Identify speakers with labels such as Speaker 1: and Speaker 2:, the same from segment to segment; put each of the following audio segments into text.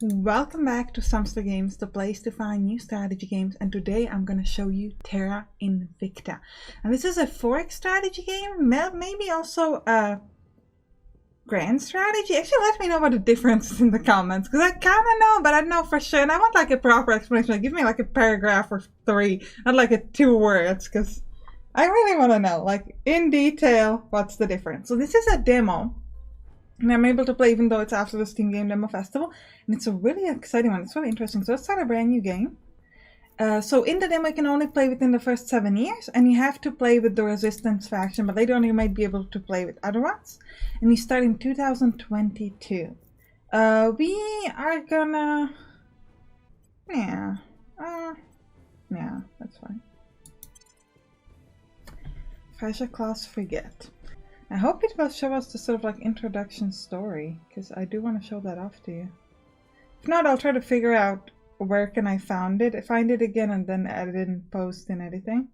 Speaker 1: Welcome back to Sampstra Games, the place to find new strategy games, and today I'm going to show you Terra Invicta. And this is a 4X strategy game, maybe also a grand strategy. Actually, let me know what the difference is in the comments, because I kind of know, but I don't know for sure. And I want like a proper explanation. Like, give me like a paragraph or 3, not like a 2 words, because I really want to know, like in detail, what's the difference. So this is a demo. And I'm able to play even though it's after the Steam Game Demo Festival. And it's a really exciting one. It's really interesting. So let's start a brand new game. So in the demo you can only play within the first 7 years. And you have to play with the Resistance faction. But later on you might be able to play with other ones. And you start in 2022. We are gonna... Yeah, that's fine. Treasure Class Frigate. I hope it will show us the sort of like introduction story, because I do want to show that off to you. If not, I'll try to figure out where can I find it again and then edit and post and everything.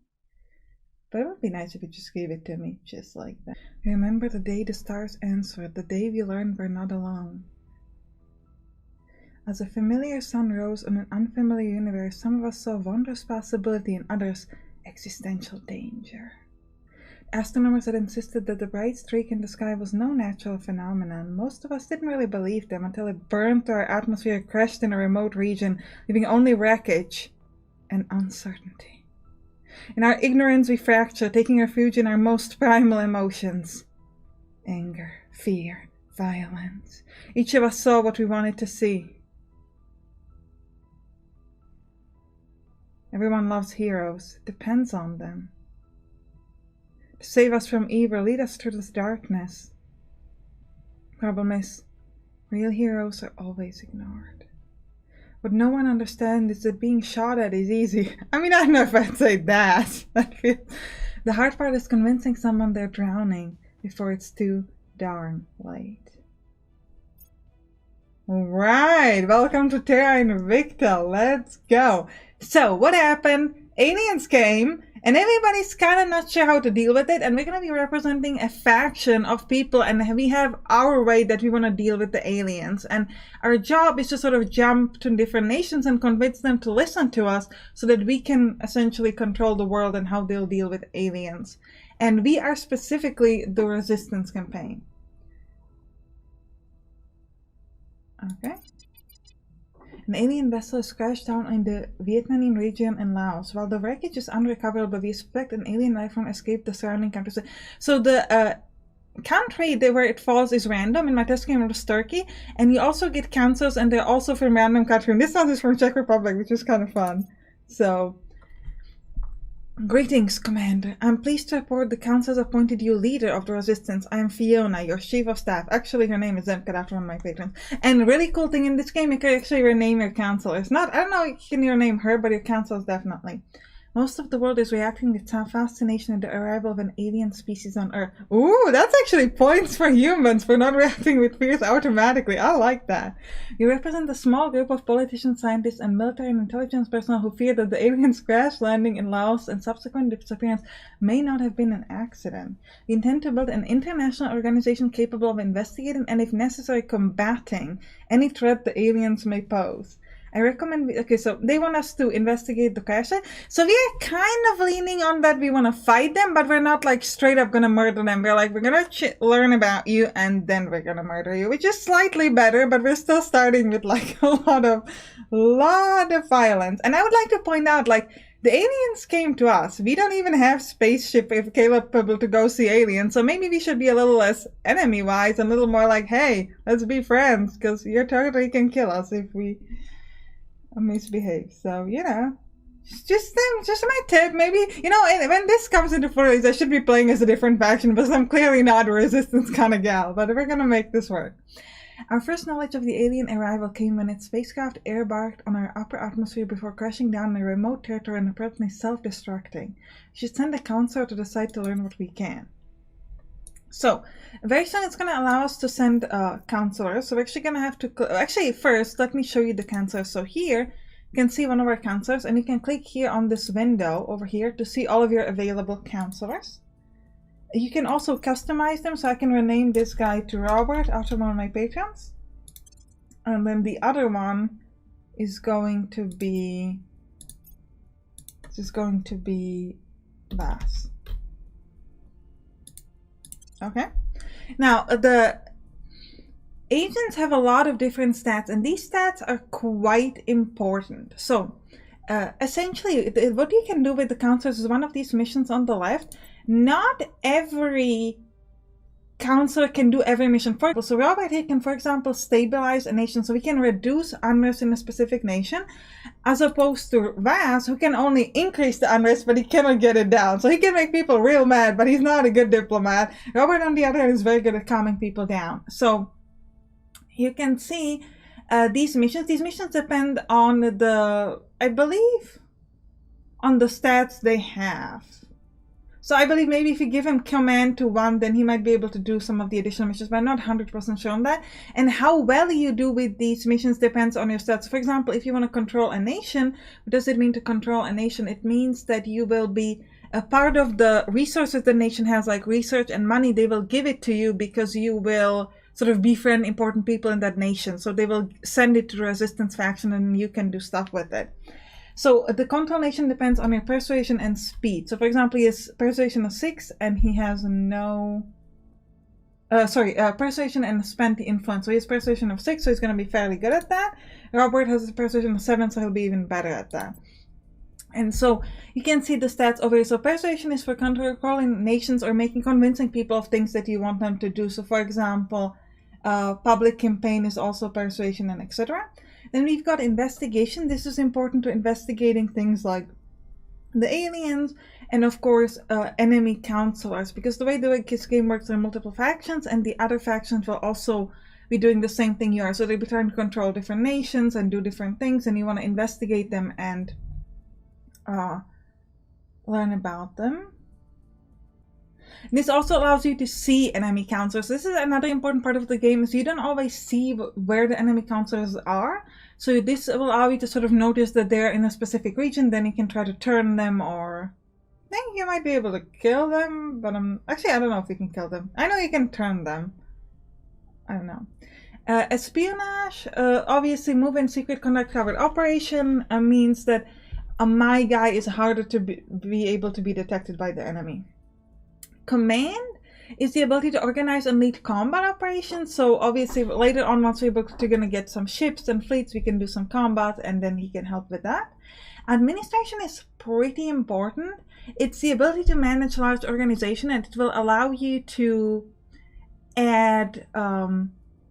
Speaker 1: But it would be nice if you just gave it to me, just like that. Remember the day the stars answered, the day we learned we're not alone. As a familiar sun rose on an unfamiliar universe, some of us saw wondrous possibility and others existential danger. Astronomers had insisted that the bright streak in the sky was no natural phenomenon. Most of us didn't really believe them until it burned through our atmosphere, crashed in a remote region, leaving only wreckage and uncertainty. In our ignorance we fractured, taking refuge in our most primal emotions. Anger, fear, violence. Each of us saw what we wanted to see. Everyone loves heroes, depends on them. To save us from evil, lead us through this darkness. Problem is, real heroes are always ignored. What no one understands is that being shot at is easy. I mean, I don't know if I'd say that. The hard part is convincing someone they're drowning before it's too darn late. Alright, welcome to Terra Invicta. Let's go. So, what happened? Aliens came. And everybody's kind of not sure how to deal with it, and we're going to be representing a faction of people, and we have our way that we want to deal with the aliens. And our job is to sort of jump to different nations and convince them to listen to us so that we can essentially control the world and how they'll deal with aliens. And we are specifically the Resistance campaign. Okay. An alien vessel has crashed down in the Vietnamese region in Laos. While the wreckage is unrecoverable, we suspect an alien life form escaped the surrounding countries. So the country where it falls is random. In my test game it was Turkey. And you also get cancels, and they're also from random country. And this one is from Czech Republic, which is kind of fun. So, greetings, Commander. I'm pleased to report the Council has appointed you leader of the Resistance. I am Fiona, your Chief of Staff. Actually, her name is Zemka, after one of my patrons. And a really cool thing in this game, you can actually rename your counselors. Not, I don't know if you can rename her, but your councils definitely. Most of the world is reacting with some fascination at the arrival of an alien species on Earth. Ooh, that's actually points for humans for not reacting with fears automatically. I like that. You represent a small group of politicians, scientists, and military and intelligence personnel who fear that the aliens' crash landing in Laos and subsequent disappearance may not have been an accident. We intend to build an international organization capable of investigating and, if necessary, combating any threat the aliens may pose. I recommend, okay, so they want us to investigate the crash. So we are kind of leaning on that we want to fight them, but we're not like straight up gonna murder them. We're like, we're gonna learn about you and then we're gonna murder you, which is slightly better, but we're still starting with like a lot of violence. And I would like to point out, like, the aliens came to us. We don't even have spaceship capable to go see aliens, so maybe we should be a little less enemy-wise and a little more like, hey, let's be friends, because you totally can kill us if we misbehave. So, you know, just my tip. Maybe, you know, when this comes into play, I should be playing as a different faction, because I'm clearly not a Resistance kind of gal, but we're gonna make this work. Our first knowledge of the alien arrival came when its spacecraft airbarked on our upper atmosphere before crashing down in a remote territory and apparently self-destructing. We should send a counselor to the site to learn what we can. So, very soon it's going to allow us to send counselors. So we're actually going to have to... Actually, first, let me show you the counselors. So here, you can see one of our counselors, and you can click here on this window over here to see all of your available counselors. You can also customize them, so I can rename this guy to Robert after one of my patrons. And then the other one is going to be, Bass. Okay. Now, the agents have a lot of different stats, and these stats are quite important. So, essentially, what you can do with the counselors is one of these missions on the left. Not every counselor can do every mission. For example, so Robert here can, for example, stabilize a nation, so we can reduce unrest in a specific nation, as opposed to Vaz, who can only increase the unrest, but he cannot get it down. So he can make people real mad, but he's not a good diplomat. Robert, on the other hand, is very good at calming people down. So you can see these missions. These missions depend on the, I believe, on the stats they have. So I believe maybe if you give him command to 1, then he might be able to do some of the additional missions, but I'm not 100% sure on that. And how well you do with these missions depends on your stats. For example, if you want to control a nation, what does it mean to control a nation? It means that you will be a part of the resources the nation has, like research and money. They will give it to you because you will sort of befriend important people in that nation. So they will send it to the resistance faction and you can do stuff with it. So the control nation depends on your persuasion and speed. So for example, he has persuasion of 6 and he has no... persuasion and spent the influence. So he has persuasion of 6, so he's going to be fairly good at that. Robert has a persuasion of 7, so he'll be even better at that. And so you can see the stats over here. So persuasion is for controlling nations or making convincing people of things that you want them to do. So for example, public campaign is also persuasion and etc. Then we've got investigation. This is important to investigating things like the aliens and of course enemy counselors, because the way this game works, there are multiple factions and the other factions will also be doing the same thing you are. So they'll be trying to control different nations and do different things, and you want to investigate them and learn about them. This also allows you to see enemy counselors. This is another important part of the game, is you don't always see where the enemy counselors are. So this will allow you to sort of notice that they're in a specific region, then you can try to turn them, or I think you might be able to kill them, but actually I don't know if you can kill them. I know you can turn them. I don't know. Espionage, obviously move in secret, conduct covert operation, means that my guy is harder to be able to be detected by the enemy. Command is the ability to organize and lead combat operations. So obviously later on, once we're going to get some ships and fleets, we can do some combat and then he can help with that. Administration is pretty important. It's the ability to manage large organization, and it will allow you to add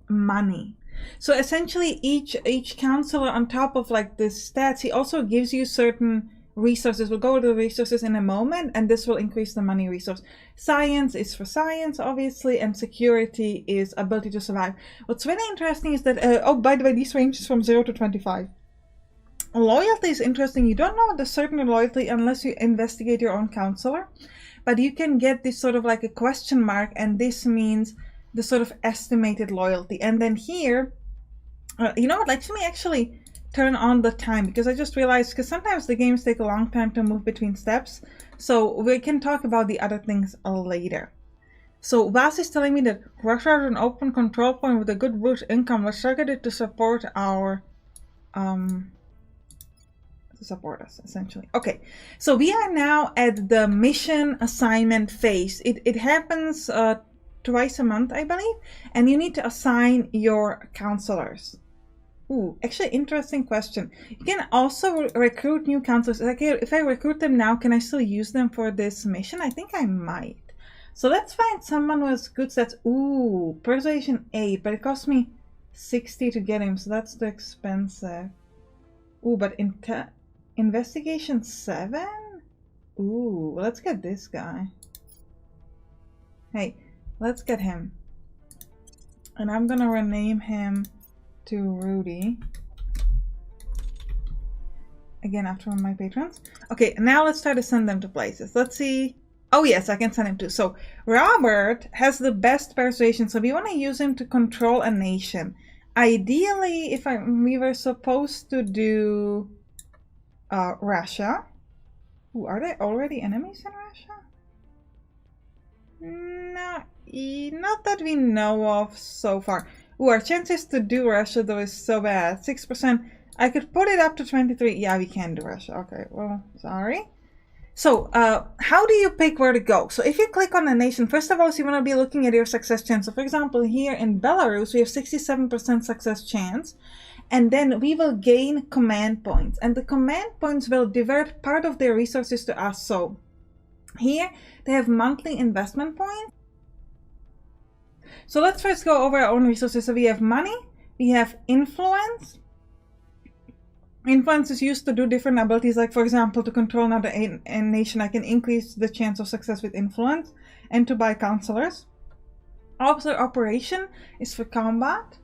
Speaker 1: money. So essentially each counselor, on top of like the stats, he also gives you certain resources. We'll go over the resources in a moment, and this will increase the money resource. Science is for science, obviously, and security is ability to survive. What's really interesting is that, oh, by the way, these ranges from 0 to 25. Loyalty is interesting. You don't know the certain loyalty unless you investigate your own counselor, but you can get this sort of like a question mark, and this means the sort of estimated loyalty. And then here, you know what, let me actually turn on the time, because I just realized, because sometimes the games take a long time to move between steps, so we can talk about the other things later. So Vas is telling me that Russia has an open control point with a good root income. Let's target it to support our to support us, essentially. Okay, so we are now at the mission assignment phase. It happens twice a month, I believe, and you need to assign your counselors. Ooh, actually, interesting question. You can also recruit new counselors. Like, if I recruit them now, can I still use them for this mission? I think I might. So let's find someone with good stats. Ooh, persuasion 8, but it cost me 60 to get him, so that's too expensive. Ooh, but investigation 7? Ooh, let's get this guy. Hey, let's get him. And I'm gonna rename him to Rudy. Again, after one of my patrons. Okay, now let's try to send them to places. Let's see. Oh yes, I can send him to. So Robert has the best persuasion, so we want to use him to control a nation. Ideally, if we were supposed to do Russia. Ooh, are there already enemies in Russia? No, not that we know of so far. Ooh, our chances to do Russia though is so bad. 6%. I could put it up to 23. Yeah, we can do Russia. Okay, well, sorry. So, how do you pick where to go? So if you click on a nation, first of all, you want to be looking at your success chance. So for example, here in Belarus, we have 67% success chance. And then we will gain command points. And the command points will divert part of their resources to us. So here, they have monthly investment points. So let's first go over our own resources. So we have money, we have influence. Influence is used to do different abilities, like for example, to control another nation, I can increase the chance of success with influence, and to buy counselors. Officer operation is for combat.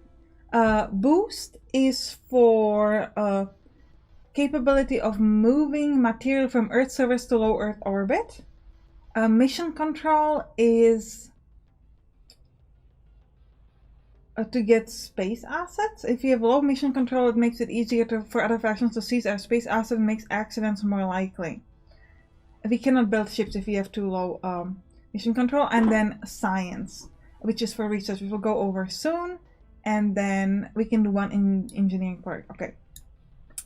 Speaker 1: Boost is for capability of moving material from Earth surface to low Earth orbit. Mission control is to get space assets. If you have low mission control, it makes it easier for other factions to seize our space assets and makes accidents more likely. We cannot build ships if we have too low mission control. And then science, which is for research, we will go over soon. And then we can do one in engineering part. Okay.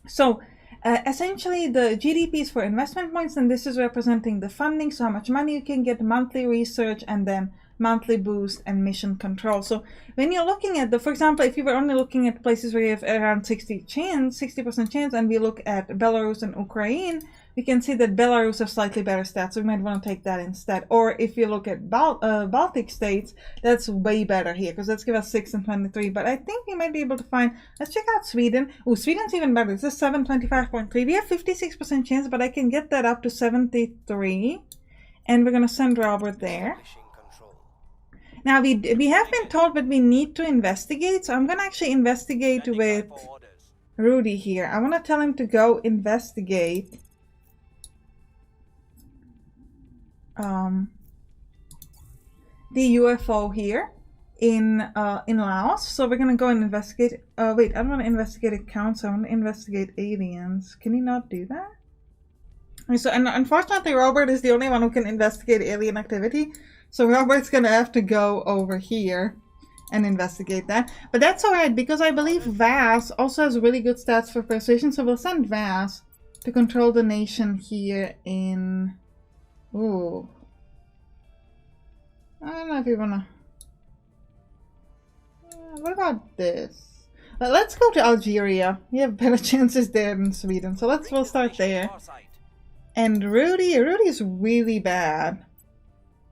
Speaker 1: So essentially the GDP is for investment points, and this is representing the funding, so how much money you can get, monthly research, and then monthly boost and mission control. So when you're looking at for example, if you were only looking at places where you have around 60% chance, and we look at Belarus and Ukraine, we can see that Belarus has slightly better stats, so we might want to take that instead. Or if you look at Baltic states, that's way better here, because let's give us 6 and 23. But I think we might be able to find, let's check out Sweden. Oh, Sweden's even better. This is 725.3. We have 56% chance, but I can get that up to 73. And we're going to send Robert there. Now, we have been told that we need to investigate, so I'm going to actually investigate with Rudy here. I want to tell him to go investigate the UFO here in Laos. So we're going to go and investigate. Wait, I don't want to investigate accounts, I want to investigate aliens. Can he not do that? So, and unfortunately, Robert is the only one who can investigate alien activity. So Robert's gonna have to go over here and investigate that. But that's alright, because I believe Vas also has really good stats for persuasion. So we'll send Vas to control the nation here in... Ooh. I don't know if you wanna... what about this? Let's go to Algeria. You have better chances there than Sweden. So we'll start there. And Rudy's really bad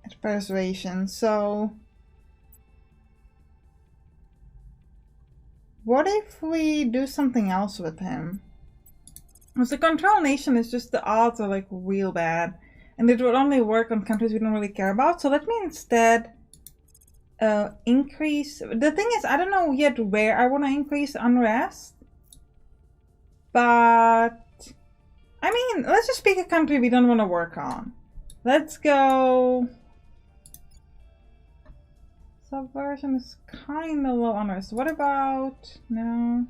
Speaker 1: at persuasion, so what if we do something else with him? Because the control nation is just, the odds are like real bad, and it would only work on countries we don't really care about. So let me instead increase. The thing is, I don't know yet where I want to increase unrest, but I mean, let's just pick a country we don't want to work on. Let's go. Subversion is kind of low on us. What about no?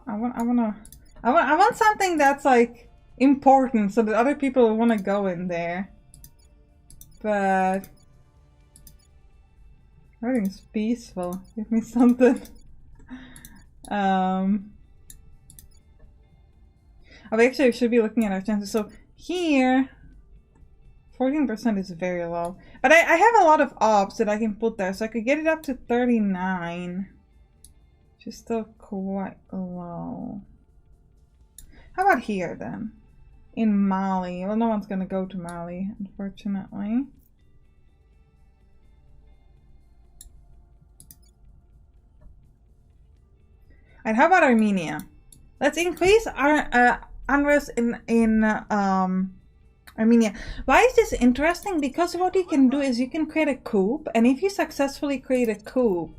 Speaker 1: I want something that's like important, so that other people want to go in there. But everything's peaceful. Give me something. Oh, actually, we should be looking at our chances. So here, 14% is very low. But I have a lot of ops that I can put there, so I could get it up to 39. Which is still quite low. How about here then? In Mali. Well, no one's gonna go to Mali, unfortunately. And how about Armenia? Let's increase our unrest in Armenia. Why is this interesting? Because what you can do is you can create a coup, and if you successfully create a coup,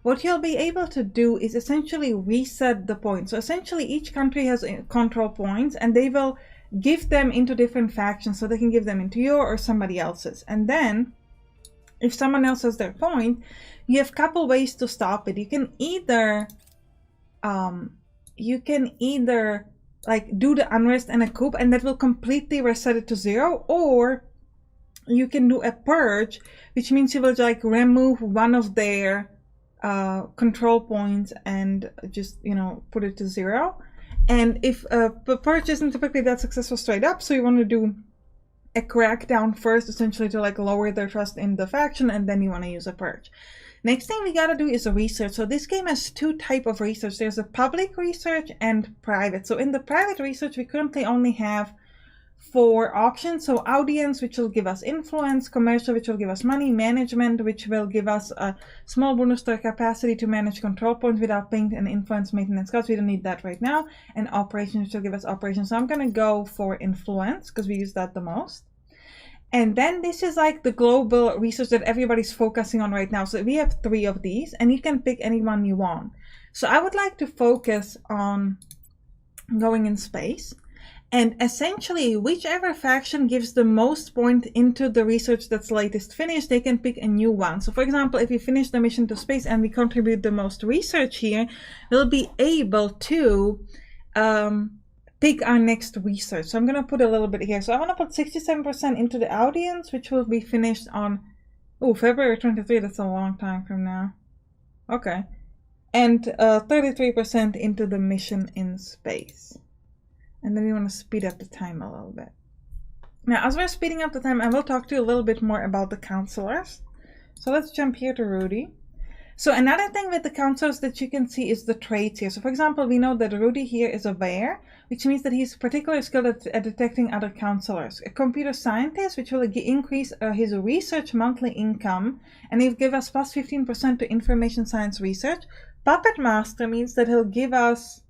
Speaker 1: what you'll be able to do is essentially reset the points. So essentially each country has control points, and they will give them into different factions, so they can give them into your or somebody else's. And then if someone else has their point, you have a couple ways to stop it. You can either like do the unrest and a coup, and that will completely reset it to 0, or you can do a purge, which means you will like remove one of their control points and just, you know, put it to 0. And if a purge isn't typically that successful straight up, so you want to do a crackdown first, essentially to like lower their trust in the faction, and then you want to use a purge. Next thing we gotta do is a research. So this game has 2 types of research. There's a public research and private. So in the private research, we currently only have 4 options. So audience, which will give us influence, commercial, which will give us money, management, which will give us a small bonus to our capacity to manage control points without paying and influence maintenance costs. We don't need that right now. And operations, which will give us operations. So I'm gonna go for influence because we use that the most. And then this is like the global research that everybody's focusing on right now. So we have 3 of these, and you can pick any one you want. So I would like to focus on going in space. And essentially, whichever faction gives the most point into the research that's latest finished, they can pick a new one. So for example, if we finish the mission to space and we contribute the most research here, we'll be able to pick our next research. So I'm going to put a little bit here. So I want to put 67% into the audience, which will be finished on, February 23. That's a long time from now. Okay. And 33% into the mission in space. And then we want to speed up the time a little bit. Now, as we're speeding up the time, I will talk to you a little bit more about the counselors. So let's jump here to Rudy. So another thing with the counselors that you can see is the traits here. So for example, we know that Rudy here is a bear, which means that he's particularly skilled at detecting other counselors. A computer scientist, which will increase his research monthly income, and he'll give us plus 15% to information science research. Puppet master means that he'll give us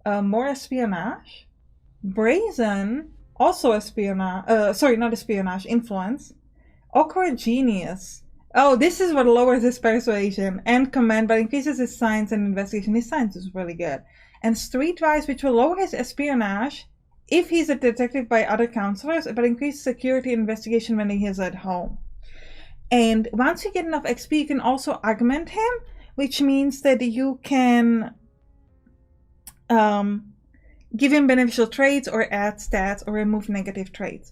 Speaker 1: more espionage. Brazen, also espionage, sorry, not espionage, influence. Awkward genius. Oh, this is what lowers his persuasion and command, but increases his science and investigation. His science is really good. And streetwise, which will lower his espionage if he's a detective by other counselors, but increase security and investigation when he is at home. And once you get enough XP, you can also augment him, which means that you can give him beneficial traits or add stats or remove negative traits.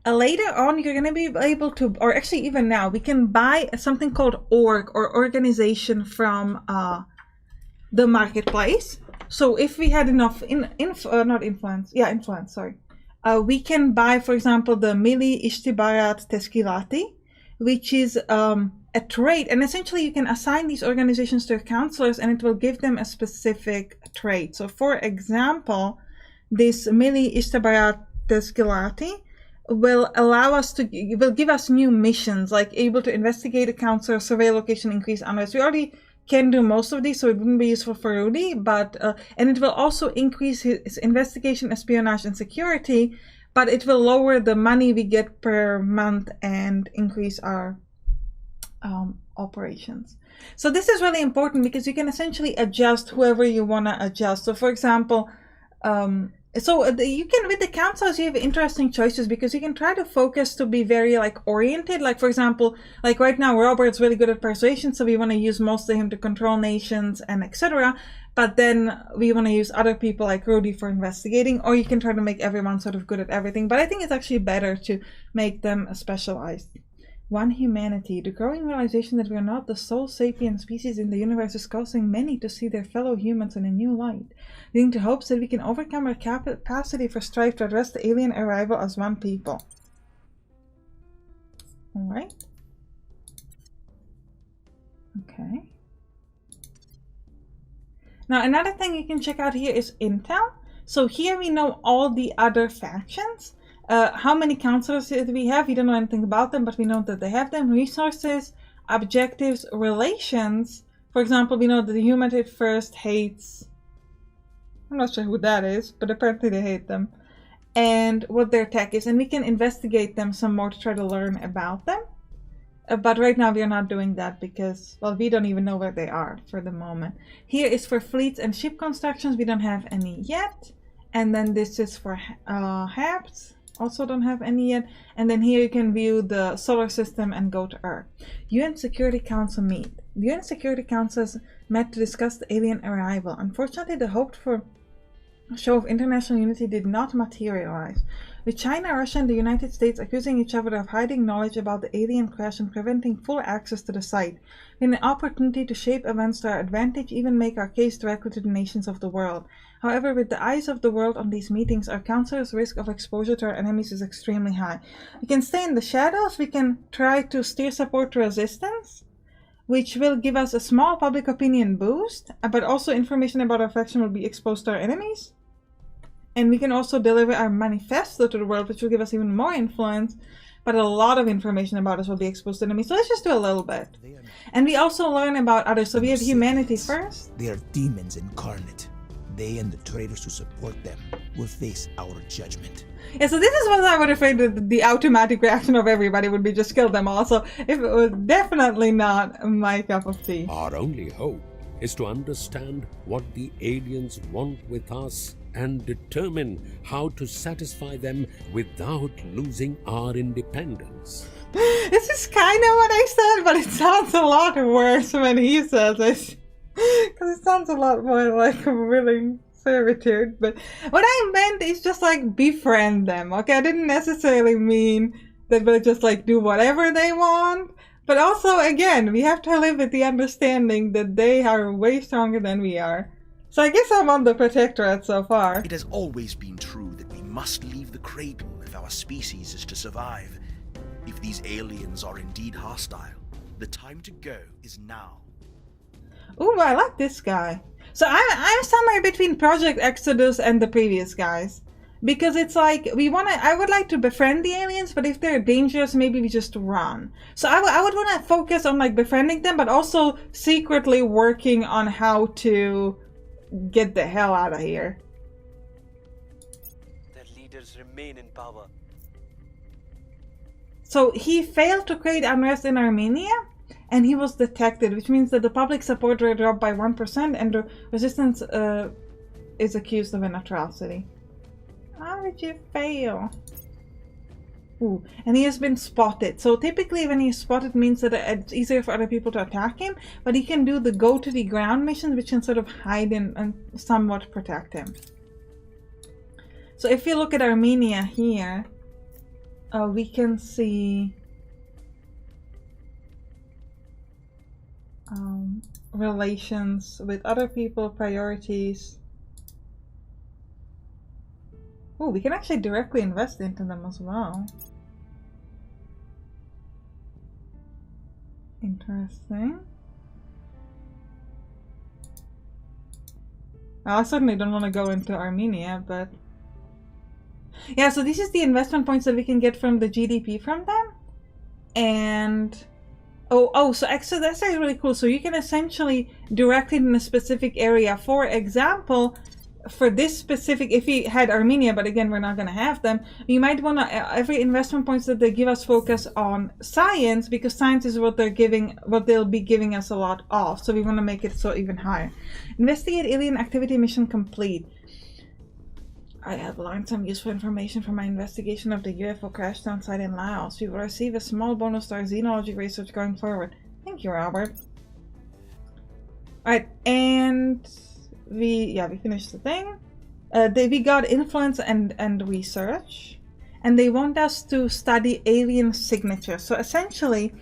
Speaker 1: Later on, you're going to be able to, or actually even now, we can buy something called org or organization from the marketplace. So if we had enough influence, we can buy, for example, the Mili Ishtibarat Teskilati, which is a trait. And essentially you can assign these organizations to your counselors and it will give them a specific trait. So for example, this Mili Ishtibarat Teskilati will allow us to, will give us new missions, like able to investigate a counselor, survey location, increase unrest. We already can do most of these, so it wouldn't be useful for Rudy, but and it will also increase his investigation, espionage, and security, but it will lower the money we get per month and increase our operations. So this is really important because you can essentially adjust whoever you want to adjust. So for example, you can, with the counselors, you have interesting choices because you can try to focus to be very like oriented. Like for example, like right now, Robert's really good at persuasion, so we want to use most of him to control nations and etc. But then we want to use other people like Rudy for investigating, or you can try to make everyone sort of good at everything. But I think it's actually better to make them specialized. One humanity. The growing realization that we are not the sole sapient species in the universe is causing many to see their fellow humans in a new light, leading to hopes that we can overcome our capacity for strife to address the alien arrival as one people. Alright. Okay. Now another thing you can check out here is Intel. So here we know all the other factions. How many counselors do we have? We don't know anything about them, but we know that they have them. Resources, objectives, relations. For example, we know that the Humanity First hates... I'm not sure who that is, but apparently they hate them. And what their tech is. And we can investigate them some more to try to learn about them. But right now we are not doing that because, well, we don't even know where they are for the moment. Here is for fleets and ship constructions. We don't have any yet. And then this is for HAPs. Also don't have any yet. And then here you can view the solar system and go to Earth. UN Security Council meet. The UN Security Council has met to discuss the alien arrival. Unfortunately, the hoped for show of international unity did not materialize. with China, Russia, and the United States accusing each other of hiding knowledge about the alien crash and preventing full access to the site. We had an opportunity to shape events to our advantage, even make our case directly to the nations of the world. However, with the eyes of the world on these meetings, our counselor's risk of exposure to our enemies is extremely high. We can stay in the shadows, we can try to steer support to resistance, which will give us a small public opinion boost, but also information about our faction will be exposed to our enemies. And we can also deliver our manifesto to the world, which will give us even more influence, but a lot of information about us will be exposed to enemies. So let's just do a little bit. And we also learn about others. So we have humanity first.
Speaker 2: They are demons incarnate. They and the traitors who support them will face our judgment.
Speaker 1: Yeah, so this is what I would afraid that the automatic reaction of everybody would be just kill them all. So it was definitely not my cup of tea.
Speaker 3: Our only hope is to understand what the aliens want with us and determine how to satisfy them without losing our independence.
Speaker 1: This is kind of what I said, but it sounds a lot worse when he says it. Because it sounds a lot more like a willing servitude. But what I meant is just like befriend them, okay? I didn't necessarily mean that we'll just like do whatever they want. But also, again, we have to live with the understanding that they are way stronger than we are. So I guess I'm on the protectorate so far.
Speaker 4: It has always been true that we must leave the cradle if our species is to survive. If these aliens are indeed hostile, the time to go is now.
Speaker 1: Ooh, I like this guy. So I'm somewhere between Project Exodus and the previous guys. Because it's like, I would like to befriend the aliens, but if they're dangerous, maybe we just run. So I would want to focus on like befriending them, but also secretly working on how to get the hell out of here.
Speaker 5: Their leaders remain in power.
Speaker 1: So he failed to create unrest in Armenia, and he was detected, which means that the public support rate dropped by 1%, and the resistance is accused of an atrocity. How did you fail? Ooh, and he has been spotted. So typically when he's spotted means that it's easier for other people to attack him, but he can do the go to the ground missions, which can sort of hide and somewhat protect him. So if you look at Armenia here, we can see relations with other people, priorities. Oh, we can actually directly invest into them as well. Interesting. Well, I certainly don't want to go into Armenia, but... yeah, so this is the investment points that we can get from the GDP from them. And... so actually that's really cool. So you can essentially direct it in a specific area. For example, for this specific, if we had Armenia, but again we're not going to have them, you might want to every investment points that they give us focus on science, because science is what they'll be giving us a lot of. So we want to make it so even higher. Investigate alien activity mission complete. I have learned some useful information from my investigation of the UFO crashdown site in Laos. We will receive a small bonus to our xenology research going forward. Thank you, Robert. Alright, and we finished the thing. We got influence and research, and they want us to study alien signatures. So essentially,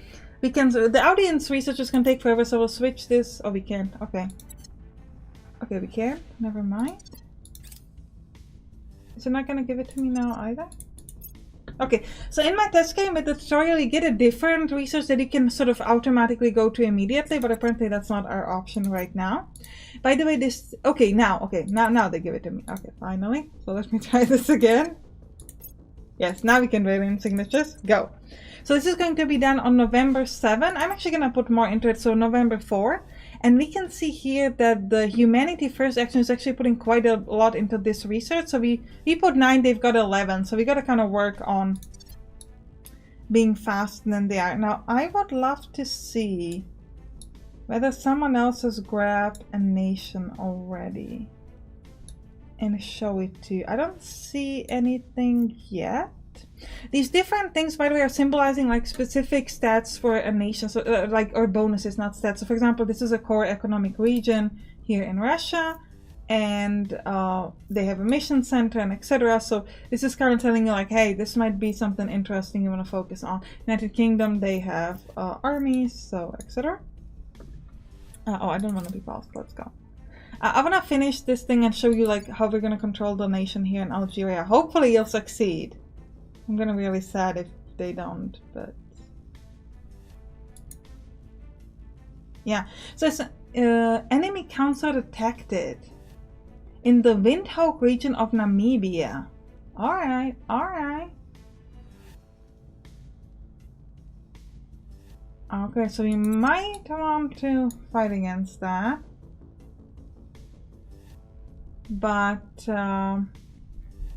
Speaker 1: we can. The audience researchers can take forever, so we'll switch this. Oh, we can't. Okay. Okay, we can't. Never mind. Is it not going to give it to me now either? Okay, so in my test game with the tutorial, you get a different research that you can sort of automatically go to immediately, but apparently that's not our option right now. By the way, this... now they give it to me. Okay, finally. So let me try this again. Yes, now we can write in signatures. Go. So this is going to be done on November 7. I'm actually going to put more into it, so November 4. And we can see here that the Humanity First action is actually putting quite a lot into this research. So we put 9, they've got 11. So we got to kind of work on being faster than they are. Now, I would love to see whether someone else has grabbed a nation already and show it to you. I don't see anything yet. These different things, by the way, are symbolizing like specific stats for a nation, so or bonuses, not stats. So for example, this is a core economic region here in Russia. and they have a mission center and etc. So this is kind of telling you like, hey, this might be something interesting you want to focus on. United Kingdom, they have armies, so etc. Oh, I don't want to be paused. Let's go. I want to finish this thing and show you like how we're going to control the nation here in Algeria. Hopefully you'll succeed. I'm going to be really sad if they don't, but yeah. So it's enemy council detected in the Windhoek region of Namibia. Alright, alright. Okay, so we might want to fight against that. But I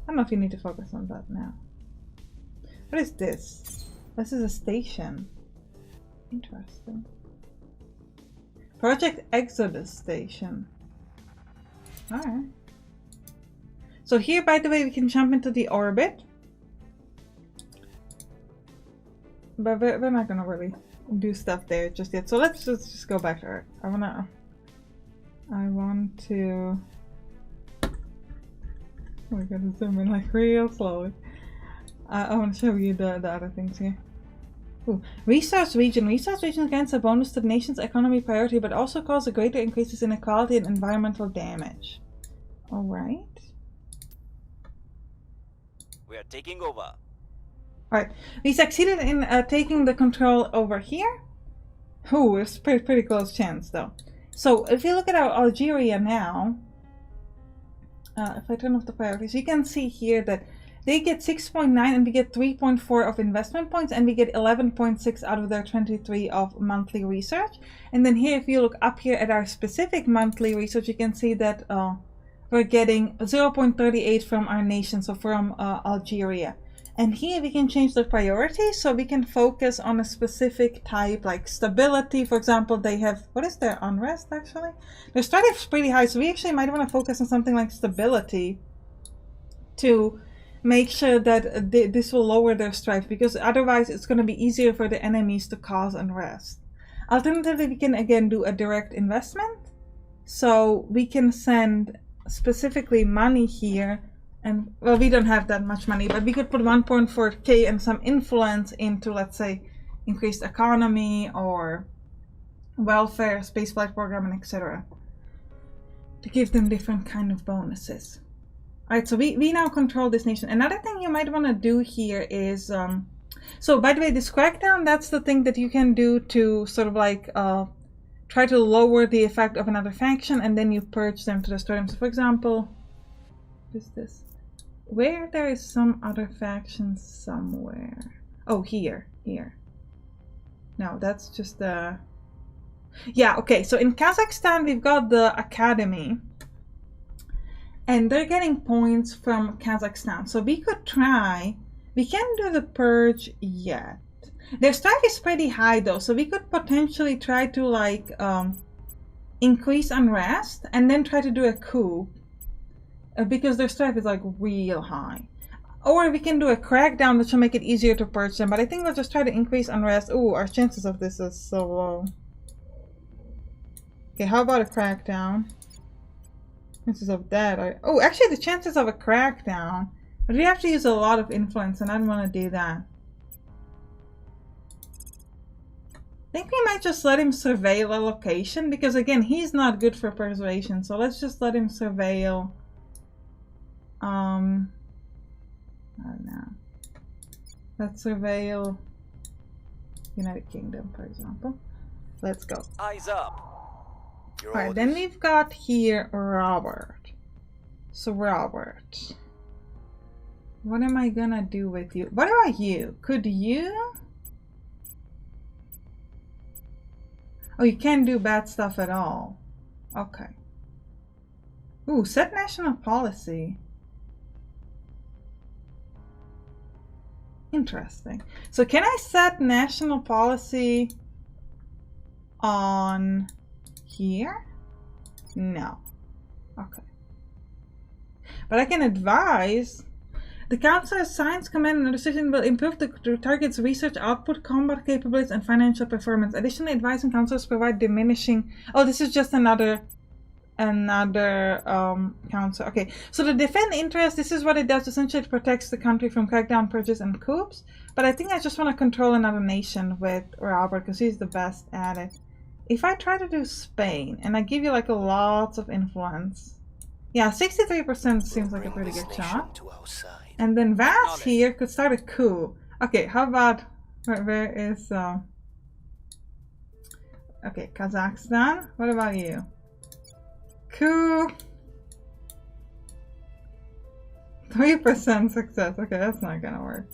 Speaker 1: don't know if you need to focus on that now. What is this? This is a station. Interesting. Project Exodus Station. Alright. So here, by the way, we can jump into the orbit. But we're not gonna really do stuff there just yet. So let's just go back to Earth. I want to... Oh, we gotta zoom in like real slowly. I want to show you the other things here. Ooh. Resource region. Resource region grants a bonus to the nation's economy priority, but also causes greater increases in inequality and environmental damage. Alright.
Speaker 5: We are taking over.
Speaker 1: Alright. We succeeded in taking the control over here. Ooh, it's pretty close chance though. So if you look at our Algeria now, if I turn off the priorities, you can see here that they get 6.9 and we get 3.4 of investment points, and we get 11.6 out of their 23 of monthly research. And then here, if you look up here at our specific monthly research, you can see that we're getting 0.38 from our nation, so from Algeria. And here we can change the priority, so we can focus on a specific type, like stability. For example, they have, what is their unrest actually? Their strife is pretty high, so we actually might want to focus on something like stability to make sure that this will lower their strife, because otherwise it's going to be easier for the enemies to cause unrest. Alternatively, we can again do a direct investment, so we can send specifically money here. And well, we don't have that much money, but we could put 1.4k and some influence into, let's say, increased economy or welfare, spaceflight program, and etc. to give them different kind of bonuses. Alright, so we now control this nation. Another thing you might want to do here is, so by the way, this crackdown, that's the thing that you can do to sort of like try to lower the effect of another faction, and then you purge them to destroy them. So for example, what is this? Where there is some other faction somewhere. Oh, here. No, that's just the... Yeah, okay, so in Kazakhstan we've got the academy. And they're getting points from Kazakhstan. So we could try... We can't do the purge yet. Their strife is pretty high though, so we could potentially try to like increase unrest and then try to do a coup. Because their strife is like real high. Or we can do a crackdown, which will make it easier to purge them. But I think we'll just try to increase unrest. Ooh, our chances of this is so low. Okay, how about a crackdown? Chances of that are... Oh, actually the chances of a crackdown. But we have to use a lot of influence, and I don't want to do that. I think we might just let him surveil a location. Because again, he's not good for persuasion. So let's just let him surveil... I don't know. Let's surveil United Kingdom, for example. Let's go.
Speaker 5: Eyes up.
Speaker 1: Alright, then we've got here Robert. So Robert, what am I gonna do with you? What about you? Could you? Oh, you can't do bad stuff at all. Okay. Ooh, set national policy. Interesting. So can I set national policy on here? No. Okay. But I can advise. The Council's Science Command and decision will improve the target's research output, combat capabilities, and financial performance. Additionally, advising councils provide diminishing... Oh, this is just another another council. Okay, so the defend interest, this is what it does. Essentially, it protects the country from crackdown, purges, and coups. But I think I just want to control another nation with Robert because he's the best at it. If I try to do Spain and I give you like a lot of influence, yeah, 63% seems like a pretty good shot. And then Vas here could start a coup. Okay, how about where is okay, Kazakhstan? What about you? Coup. 3% success. Okay, that's not gonna work.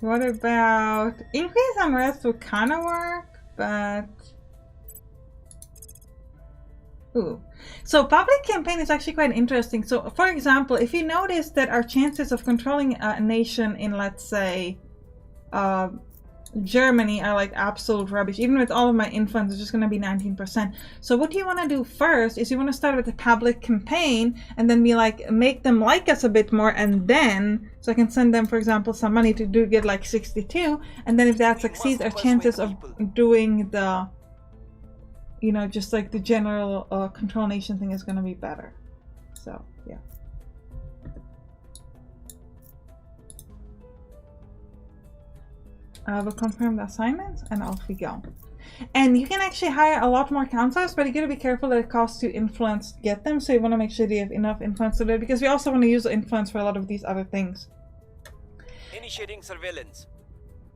Speaker 1: What about increase unrest would kind of work, but ooh. So public campaign is actually quite interesting. So for example, if you notice that our chances of controlling a nation in, let's say, Germany are like absolute rubbish. Even with all of my influence, it's just going to be 19%. So what you want to do first is you want to start with a public campaign and then be like, make them like us a bit more, and then, so I can send them, for example, some money to get like 62, and then if that succeeds, our chances of doing the, you know, just like the general control nation thing is going to be better. So, yeah. We'll confirm the assignments and off we go. And you can actually hire a lot more counselors, but you gotta be careful that it costs you influence to get them, so you want to make sure they have enough influence to do it, because we also want to use influence for a lot of these other things.
Speaker 5: Initiating surveillance.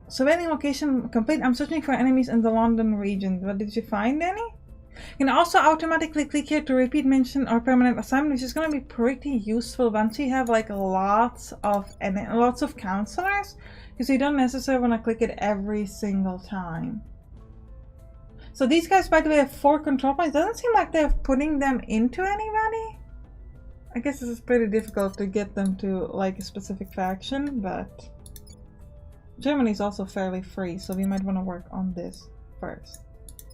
Speaker 1: Surveilling location complete. I'm searching for enemies in the London region. But did you find any? You can also automatically click here to repeat mission or permanent assignment, which is going to be pretty useful once you have like lots of counselors, because you don't necessarily want to click it every single time. So these guys, by the way, have 4 control points. Doesn't seem like they're putting them into anybody. I guess this is pretty difficult to get them to like a specific faction, but Germany is also fairly free, so we might want to work on this first.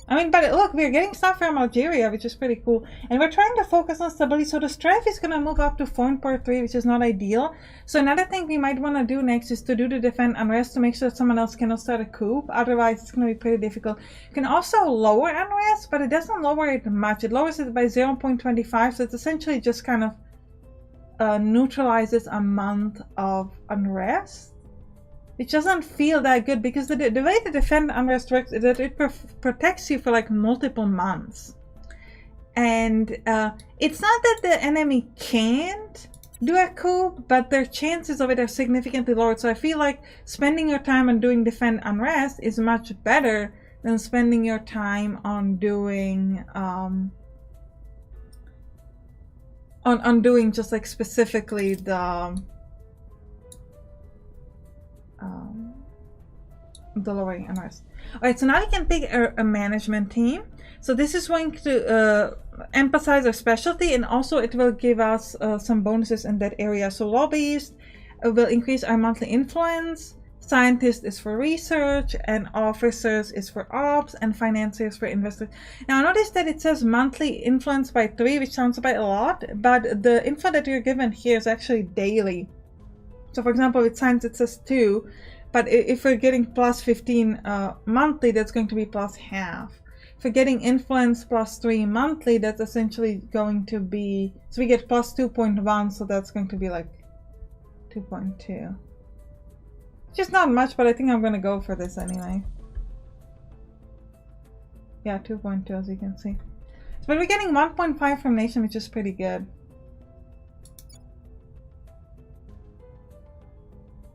Speaker 1: I mean, but look, we're getting stuff from Algeria, which is pretty cool. And we're trying to focus on stability. So the strife is going to move up to 4.3, which is not ideal. So another thing we might want to do next is to do the defend unrest to make sure that someone else cannot start a coup. Otherwise, it's going to be pretty difficult. You can also lower unrest, but it doesn't lower it much. It lowers it by 0.25. So it's essentially just kind of neutralizes a month of unrest. It doesn't feel that good because the way the defend unrest works is that it protects you for like multiple months. And it's not that the enemy can't do a coup, but their chances of it are significantly lowered. So I feel like spending your time on doing defend unrest is much better than spending your time on doing on doing just like specifically the lowering unrest. Alright, so now you can pick a management team. So this is going to emphasize our specialty, and also it will give us some bonuses in that area. So lobbyist will increase our monthly influence, scientist is for research, and officers is for ops, and financiers for investors. Now notice that it says monthly influence by 3, which sounds quite a lot, but the info that you're given here is actually daily. So for example, with science it says 2, but if we're getting plus 15 monthly, that's going to be plus half. If we're getting influence plus 3 monthly, that's essentially going to be, so we get plus 2.1, so that's going to be like 2.2. Which is not much, but I think I'm going to go for this anyway. Yeah, 2.2 as you can see. But we're getting 1.5 from nation, which is pretty good.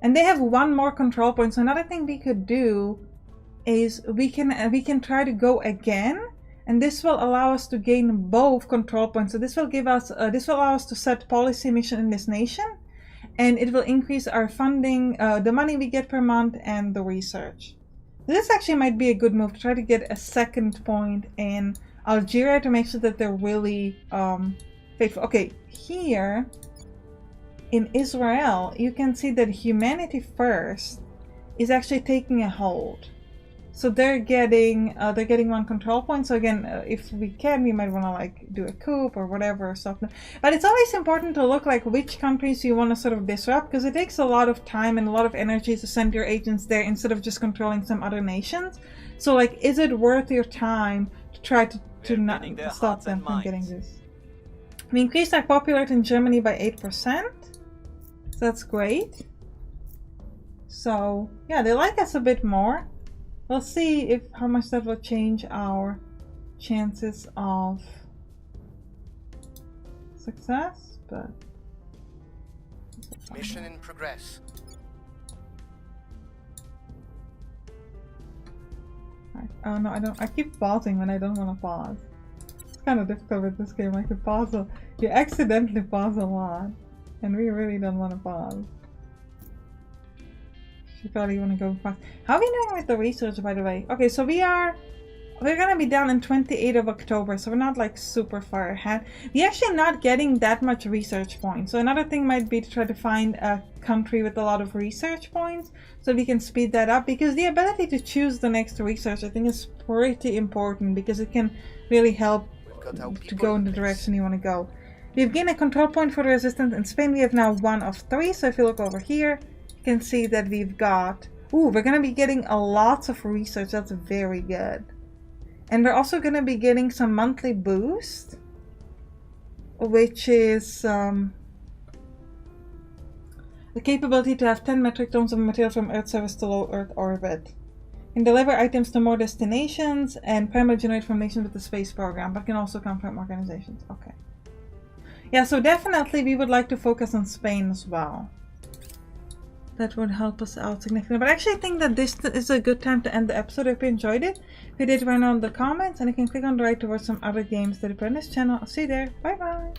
Speaker 1: And they have 1 more control point. So another thing we could do is we can try to go again, and this will allow us to gain both control points. So this will give us this will allow us to set policy mission in this nation, and it will increase our funding, the money we get per month, and the research. This actually might be a good move to try to get a second point in Algeria to make sure that they're really faithful. Okay, here in Israel, you can see that humanity first is actually taking a hold. So they're getting 1 control point. So again, if we can, we might want to like do a coup or whatever stuff. But it's always important to look like which countries you want to sort of disrupt, because it takes a lot of time and a lot of energy to send your agents there instead of just controlling some other nations. So like, is it worth your time to try to not stop them from getting this? We increased our popularity in Germany by 8%. So that's great. So yeah, they like us a bit more. We'll see if how much that will change our chances of success, but
Speaker 6: mission in progress.
Speaker 1: Right. Oh no, I don't. I keep pausing when I don't want to pause. It's kind of difficult with this game. I could pause. You accidentally pause a lot, and we really don't want to pause. You probably want to go fast. How are we doing with the research, by the way? Okay, so we're gonna be down in 28th of October, so we're not like super far ahead. We're actually not getting that much research points. So another thing might be to try to find a country with a lot of research points so we can speed that up, because the ability to choose the next research I think is pretty important, because it can really help to go in the direction you want to go. We've gained a control point for the resistance in Spain. We have now 1 of 3, so if you look over here, you can see that we've got, ooh, we're gonna be getting a lot of research. That's very good. And we're also going to be getting some monthly boost, which is the capability to have 10 metric tons of material from Earth surface to low Earth orbit. And deliver items to more destinations and primarily generate from nations with the space program, but can also come from organizations. Okay. Yeah, so definitely we would like to focus on Spain as well. That would help us out significantly. But I actually think that this is a good time to end the episode. If you enjoyed it, if you did, write on the comments, and you can click on the right towards some other games that are on this channel. I'll see you there. Bye bye.